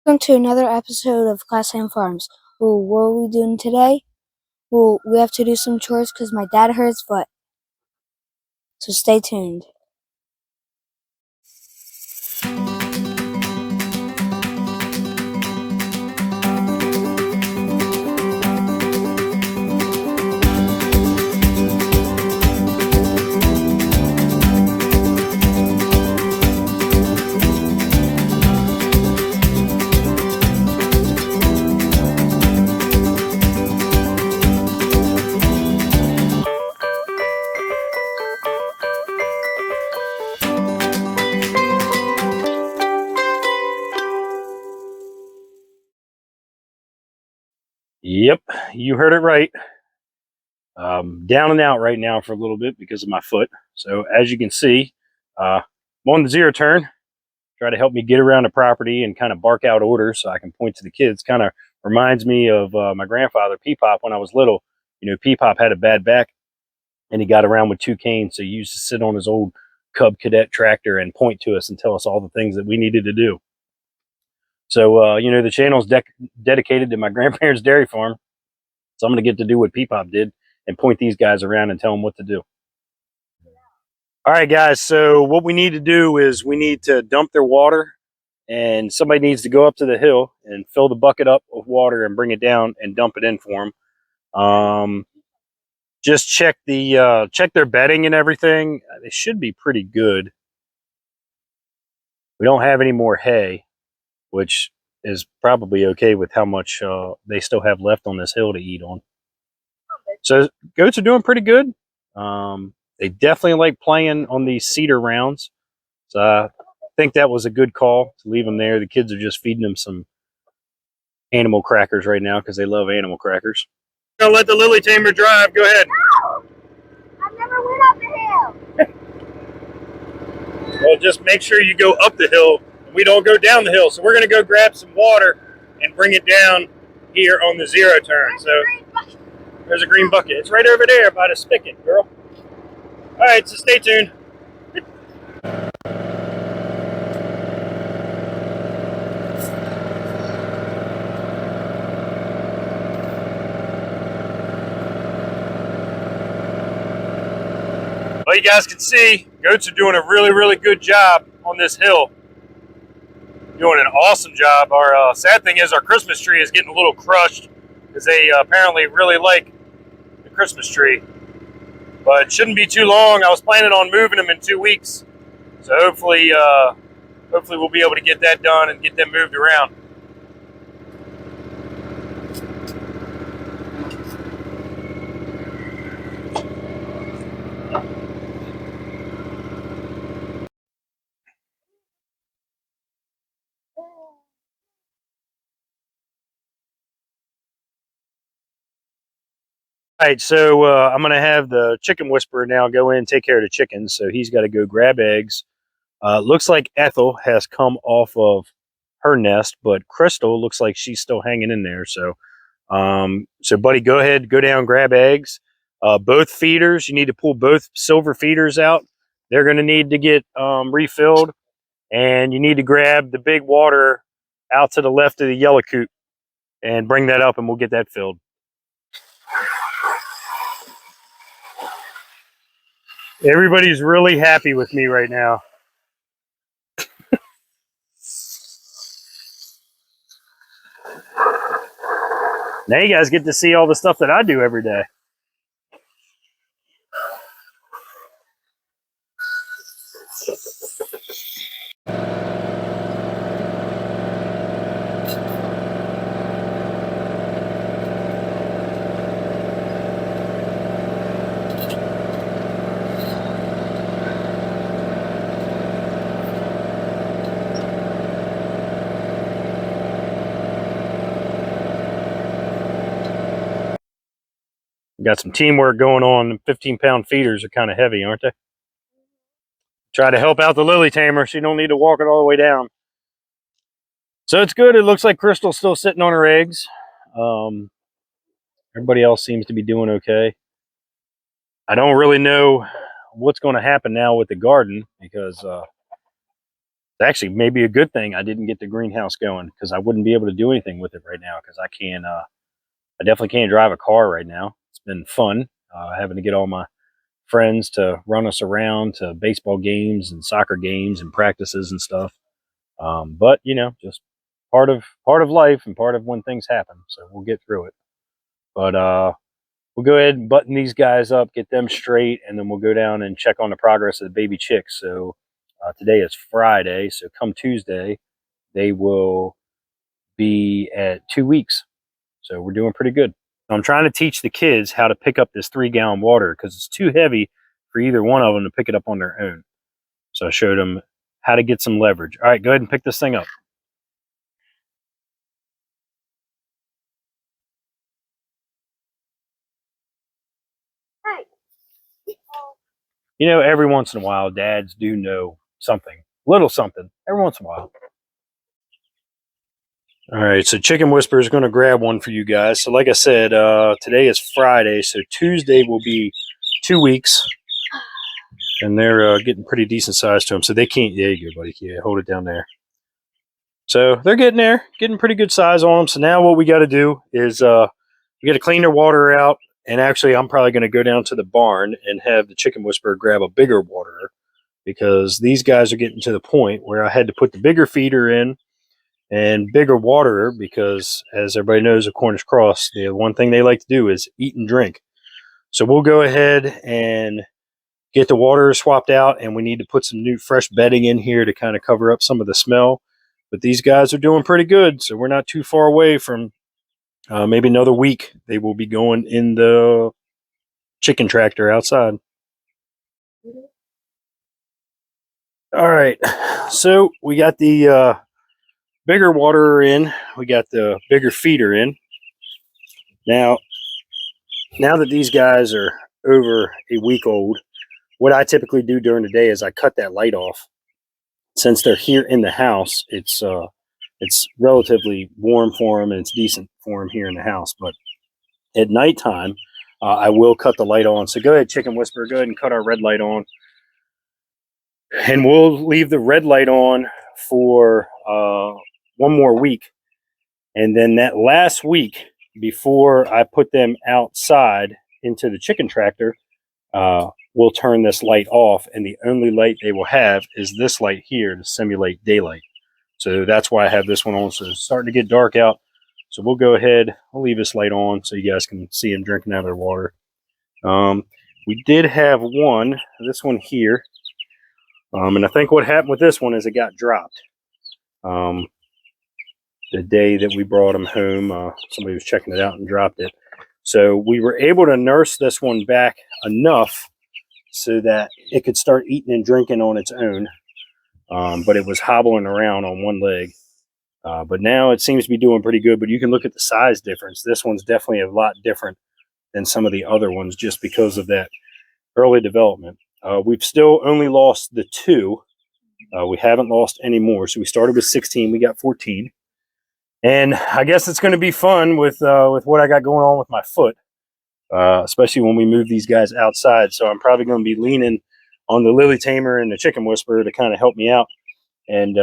Welcome to another episode of Class Ham Farms. Well, what are we doing today? Well, we have to do some chores because my dad hurt his foot. So stay tuned. Yep, you heard it right. Down and out right now for a little bit because of my foot. So as you can see, I'm on the zero turn. Try to help me get around the property and kind of bark out orders so I can point to the kids. Kind of reminds me of my grandfather, Peepop, when I was little. You know, Peepop had a bad back and he got around with two canes. So he used to sit on his old Cub Cadet tractor and point to us and tell us all the things that we needed to do. So, you know, the channel's dedicated to my grandparents' dairy farm. So I'm going to get to do what Peepop did and point these guys around and tell them what to do. All right, guys. So what we need to do is we need to dump their water, and somebody needs to go up to the hill and fill the bucket up with water and bring it down and dump it in for them. Just check their bedding and everything. They should be pretty good. We don't have any more hay, which is probably okay with how much they still have left on this hill to eat on. So goats are doing pretty good. They definitely like playing on these cedar rounds. So I think that was a good call to leave them there. The kids are just feeding them some animal crackers right now because they love animal crackers. Gonna let the lily tamer drive. Go ahead. No! I never went up the hill. Well, just make sure you go up the hill. We don't go down the hill. So we're gonna go grab some water and bring it down here on the zero turn. So there's a green bucket. It's right over there by the spigot, girl. All right, so stay tuned. Well, you guys can see, goats are doing a really good job on this hill. Doing an awesome job. Our sad thing is our Christmas tree is getting a little crushed because they apparently really like the Christmas tree. But it shouldn't be too long. I was planning on moving them in 2 weeks. So hopefully we'll be able to get that done and get them moved around. All right, so I'm going to have the chicken whisperer now go in and take care of the chickens. So he's got to go grab eggs. Looks like Ethel has come off of her nest, but Crystal looks like she's still hanging in there. So, buddy, go ahead, go down, grab eggs. Both feeders, you need to pull both silver feeders out. They're going to need to get refilled, and you need to grab the big water out to the left of the yellow coop and bring that up, and we'll get that filled. Everybody's really happy with me right now. Now you guys get to see all the stuff that I do every day. Got some teamwork going on. 15-pound feeders are kind of heavy, aren't they? Try to help out the lily tamer. She don't need to walk it all the way down. So it's good. It looks like Crystal's still sitting on her eggs. Everybody else seems to be doing okay. I don't really know what's going to happen now with the garden because actually maybe a good thing I didn't get the greenhouse going, because I wouldn't be able to do anything with it right now, because I definitely can't drive a car right now. It's been fun having to get all my friends to run us around to baseball games and soccer games and practices and stuff. But you know, just part of life and part of when things happen. So we'll get through it. But we'll go ahead and button these guys up, get them straight, and then we'll go down and check on the progress of the baby chicks. So today is Friday, so come Tuesday, they will be at 2 weeks. So we're doing pretty good. I'm trying to teach the kids how to pick up this 3-gallon water, because it's too heavy for either one of them to pick it up on their own. So I showed them how to get some leverage. All right, go ahead and pick this thing up. You know, every once in a while, dads do know something, little something, every once in a while. All right, so Chicken Whisperer is going to grab one for you guys. So like I said, today is Friday, so Tuesday will be 2 weeks. And they're getting pretty decent size to them. So they can't, there you go, buddy. Yeah, hold it down there. So they're getting there, getting pretty good size on them. So now what we got to do is we got to clean their water out. And actually, I'm probably going to go down to the barn and have the Chicken Whisperer grab a bigger waterer, because these guys are getting to the point where I had to put the bigger feeder in and bigger waterer, because as everybody knows at Cornish Cross, the one thing they like to do is eat and drink. So we'll go ahead and get the water swapped out, and we need to put some new fresh bedding in here to kind of cover up some of the smell. But these guys are doing pretty good, so we're not too far away from maybe another week. They will be going in the chicken tractor outside. All right, so we got the bigger waterer in. We got the bigger feeder in. Now that these guys are over a week old, what I typically do during the day is I cut that light off. Since they're here in the house, it's relatively warm for them, and it's decent for them here in the house. But at nighttime, I will cut the light on. So go ahead, Chicken Whisperer, go ahead and cut our red light on. And we'll leave the red light on for one more week. And then that last week, before I put them outside into the chicken tractor, we'll turn this light off, and the only light they will have is this light here to simulate daylight. So that's why I have this one on. So it's starting to get dark out. So we'll go ahead, I'll leave this light on so you guys can see them drinking out of their water. We did have one, this one here. And I think what happened with this one is it got dropped. The day that we brought him home, somebody was checking it out and dropped it. So we were able to nurse this one back enough so that it could start eating and drinking on its own. But it was hobbling around on one leg. But now it seems to be doing pretty good. But you can look at the size difference. This one's definitely a lot different than some of the other ones, just because of that early development. We've still only lost the 2. We haven't lost any more. So we started with 16. We got 14. And I guess it's going to be fun with what I got going on with my foot, especially when we move these guys outside. So I'm probably going to be leaning on the Lily Tamer and the Chicken Whisperer to kind of help me out and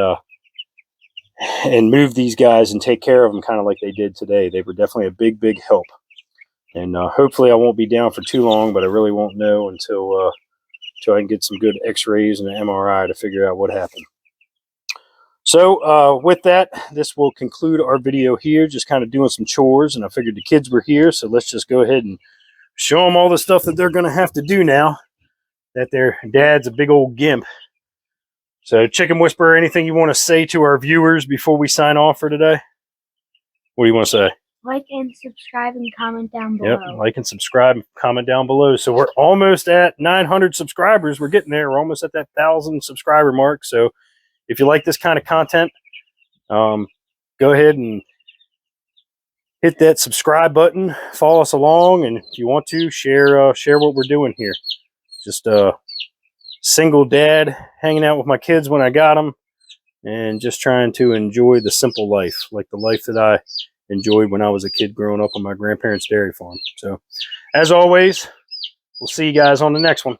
move these guys and take care of them kind of like they did today. They were definitely a big, big help. And hopefully I won't be down for too long, but I really won't know until I can get some good x-rays and an MRI to figure out what happened. So with that, this will conclude our video here, just kind of doing some chores. And I figured the kids were here, so let's just go ahead and show them all the stuff that they're going to have to do now that their dad's a big old gimp. So Chicken Whisperer, anything you want to say to our viewers before we sign off for today? What do you want to say? Like and subscribe and comment down below. Yep, like and subscribe and comment down below. So we're almost at 900 subscribers. We're getting there. We're almost at that 1,000 subscriber mark. So if you like this kind of content, go ahead and hit that subscribe button. Follow us along, and if you want to, share what we're doing here. Just a single dad hanging out with my kids when I got them, and just trying to enjoy the simple life, like the life that I enjoyed when I was a kid growing up on my grandparents' dairy farm. So, as always, we'll see you guys on the next one.